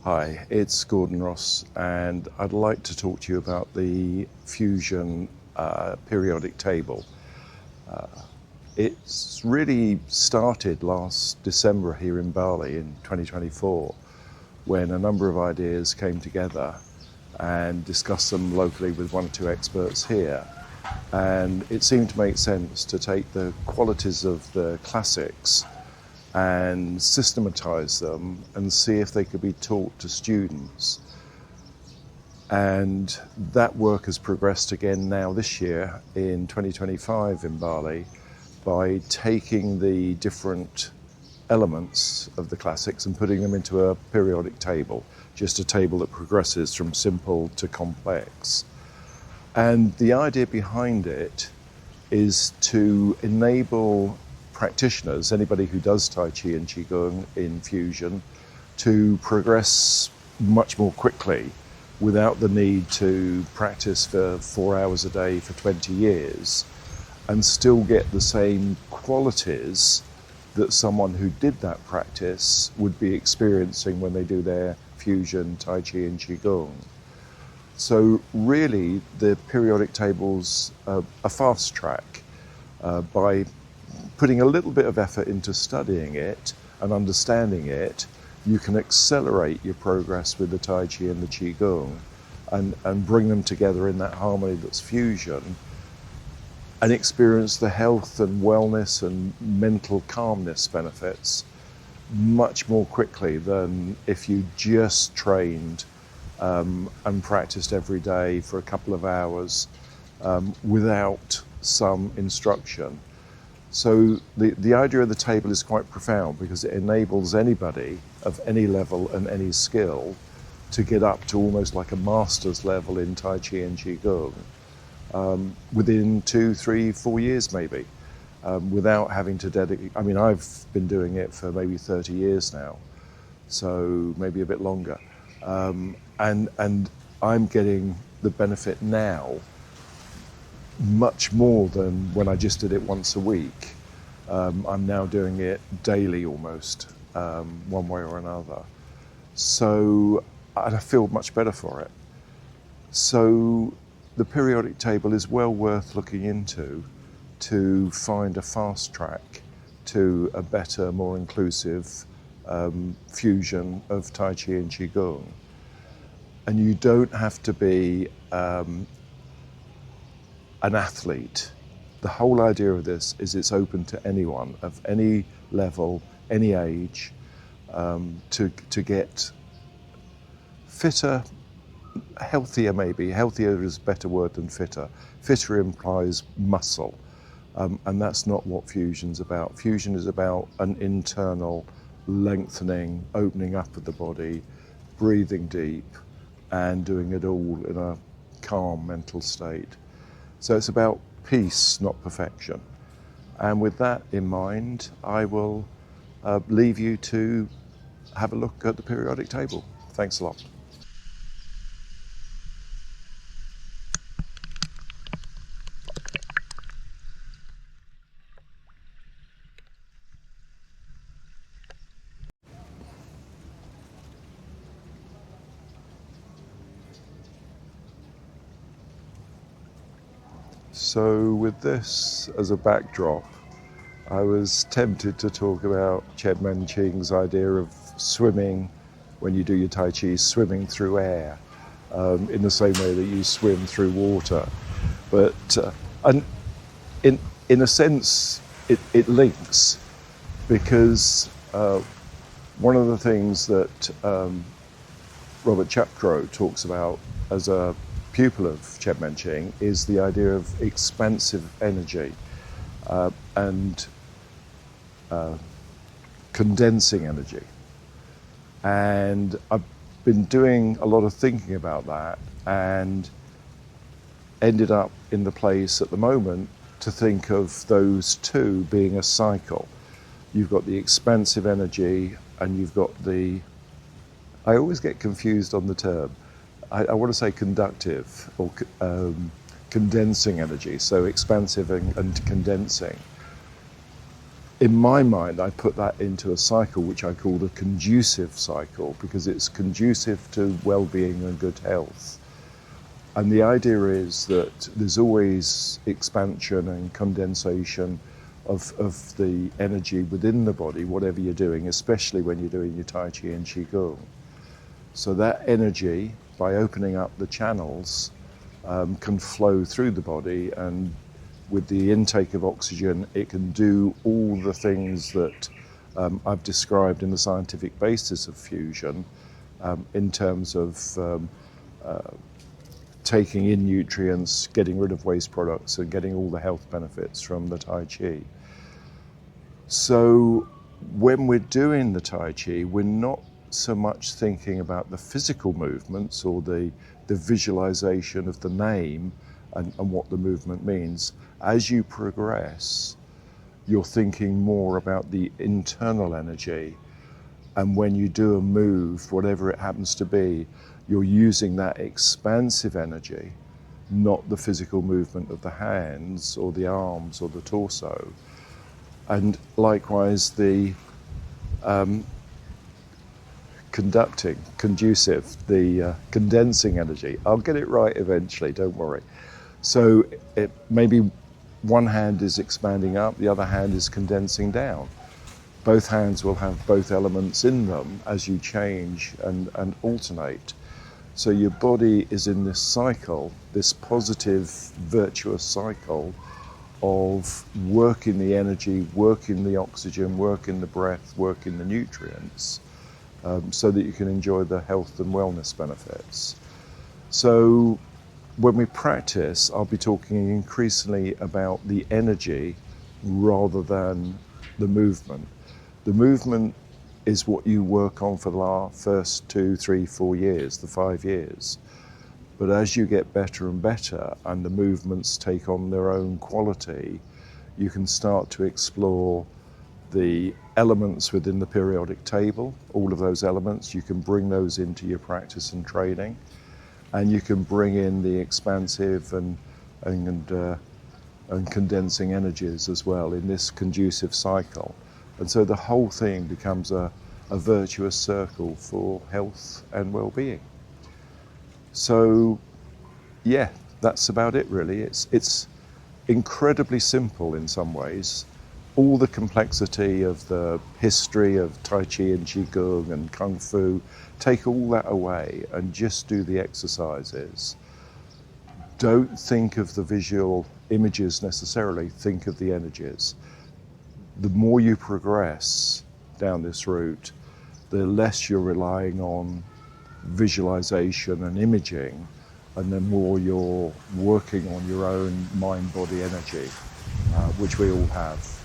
Hi, it's Gordon Ross, and I'd like to talk to you about the Fusion Periodic Table. It's really started last December here in Bali in 2024, when a number of ideas came together and discussed them locally with one or two experts here. And it seemed to make sense to take the qualities of the classics and systematize them and see if they could be taught to students. And that work has progressed again now this year in 2025 in Bali by taking the different elements of the classics and putting them into a periodic table, just a table that progresses from simple to complex. And the idea behind it is to enable practitioners, anybody who does Tai Chi and Qigong in Fusion, to progress much more quickly without the need to practice for 4 hours a day for 20 years and still get the same qualities that someone who did that practice would be experiencing when they do their Fusion, Tai Chi and Qigong. So really the periodic table's a fast track by putting a little bit of effort into studying it and understanding it. You can accelerate your progress with the Tai Chi and the Qigong and bring them together in that harmony that's fusion and experience the health and wellness and mental calmness benefits much more quickly than if you just trained and practiced every day for a couple of hours without some instruction. So the idea of the table is quite profound because it enables anybody of any level and any skill to get up to almost like a master's level in Tai Chi and Qigong within 2, 3, 4 years maybe, without having to dedicate. I mean, I've been doing it for maybe 30 years now, so maybe a bit longer. And I'm getting the benefit now much more than when I just did it once a week. I'm now doing it daily almost, one way or another. So I feel much better for it. So the periodic table is well worth looking into to find a fast track to a better, more inclusive fusion of Tai Chi and Qigong. And you don't have to be an athlete. The whole idea of this is it's open to anyone of any level, any age, to get fitter, healthier maybe. Healthier is a better word than fitter. Fitter implies muscle, and that's not what fusion's about. Fusion is about an internal lengthening, opening up of the body, breathing deep, and doing it all in a calm mental state. So it's about peace, not perfection. And with that in mind, I will leave you to have a look at the periodic table. Thanks a lot. So with this as a backdrop, I was tempted to talk about Chedmen Ching's idea of swimming, when you do your Tai Chi, swimming through air, in the same way that you swim through water. But and in a sense, it links, because one of the things that Robert Chapcrow talks about as a pupil of Chedmen Ching is the idea of expansive energy and condensing energy. And I've been doing a lot of thinking about that and ended up in the place at the moment to think of those two being a cycle. You've got the expansive energy and you've got the, I always get confused on the term. I want to say conductive or condensing energy, so expansive and condensing. in my mind, I put that into a cycle which I call the conducive cycle, because it's conducive to well-being and good health. And the idea is that there's always expansion and condensation of the energy within the body, whatever you're doing, especially when you're doing your Tai Chi and Qigong. So that energy, by opening up the channels, can flow through the body, and with the intake of oxygen, it can do all the things that I've described in the scientific basis of fusion, in terms of taking in nutrients, getting rid of waste products, and getting all the health benefits from the Tai Chi. So when we're doing the Tai Chi, we're not so much thinking about the physical movements or the visualization of the name and what the movement means. As you progress, you're thinking more about the internal energy, and when you do a move, whatever it happens to be, you're using that expansive energy, not the physical movement of the hands or the arms or the torso. And likewise, the conducive, the condensing energy. I'll get it right eventually, don't worry. So it maybe one hand is expanding up, the other hand is condensing down. Both hands will have both elements in them as you change and alternate. So your body is in this cycle, this positive, virtuous cycle of working the energy, working the oxygen, working the breath, working the nutrients, so that you can enjoy the health and wellness benefits. So when we practice, I'll be talking increasingly about the energy rather than the movement. The movement is what you work on for the first 2, 3, 4 years, the 5 years. But as you get better and better and the movements take on their own quality, you can start to explore the elements within the periodic table. All of those elements, you can bring those into your practice and training, and you can bring in the expansive and condensing energies as well in this conducive cycle. And so the whole thing becomes a virtuous circle for health and well-being. So yeah, that's about it really. It's incredibly simple in some ways. All the complexity of the history of Tai Chi and Qigong and Kung Fu, take all that away and just do the exercises. Don't think of the visual images necessarily, think of the energies. The more you progress down this route, the less you're relying on visualization and imaging, and the more you're working on your own mind-body energy, which we all have.